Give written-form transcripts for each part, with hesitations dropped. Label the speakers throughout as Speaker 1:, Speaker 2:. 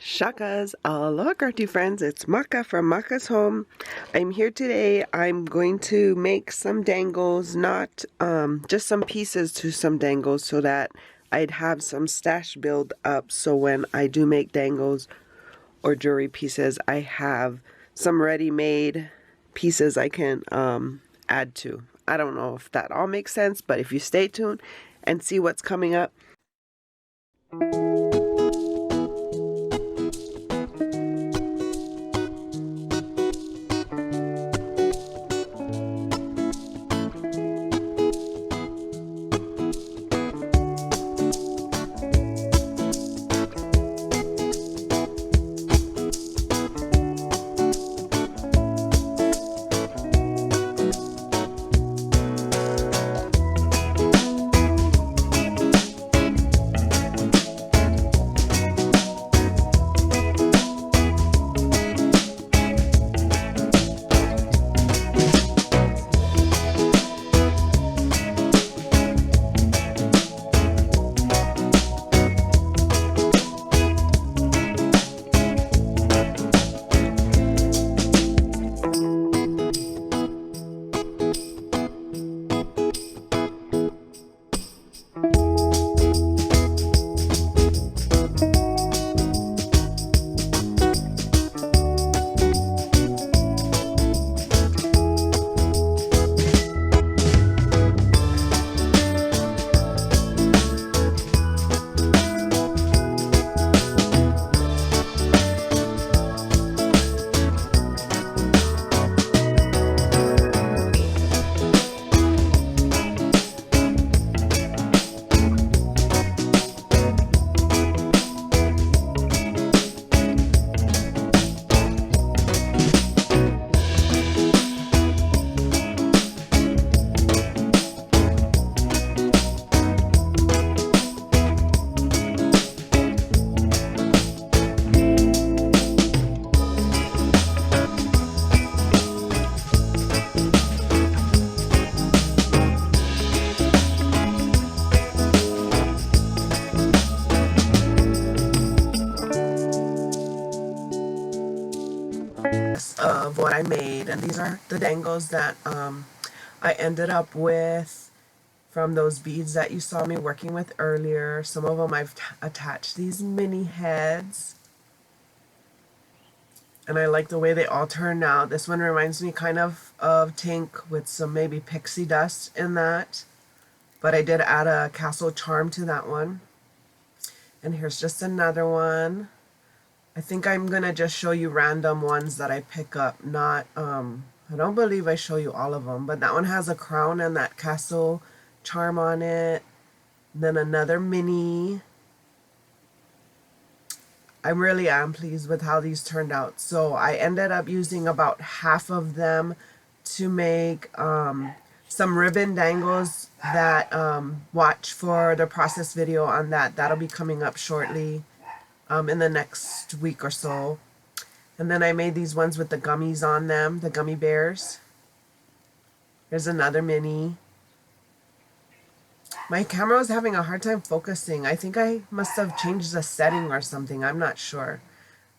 Speaker 1: Shakas, aloha crafty friends, it's Maka from Makaz Home. I'm here today. I'm going to make some dangles, not just some pieces to some dangles so that I'd have some stash build up so when I do make dangles or jewelry pieces, I have some ready-made pieces I can add to. I don't know if that all makes sense, but if you stay tuned and see what's coming up. Of what I made, and these are the dangles that I ended up with from those beads that you saw me working with earlier. Some of them I've attached these mini heads, and I like the way they all turned out. This one reminds me kind of Tink with some maybe pixie dust in that, but I did add a castle charm to that one. And here's just another one. I think I'm gonna just show you random ones that I pick up, not I don't believe I show you all of them, but that one has a crown and that castle charm on it. And then another mini. I really am pleased with how these turned out. So I ended up using about half of them to make some ribbon dangles that watch for the process video on that. That'll be coming up shortly. In the next week or so. And then I made these ones with the gummies on them, the gummy bears. There's another mini. My camera was having a hard time focusing. I think I must have changed the setting or something. I'm not sure.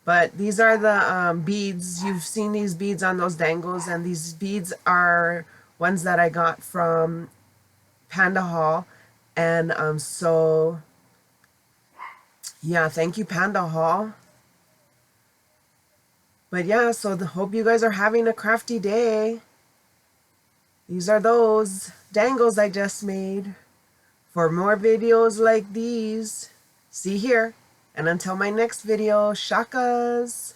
Speaker 1: But these are the beads. You've seen these beads on those dangles, and these beads are ones that I got from Panda Haul. And so yeah, thank you, Panda Haul. But yeah, so hope you guys are having a crafty day. These are those dangles I just made. For more videos like these, see here. And until my next video, shakas.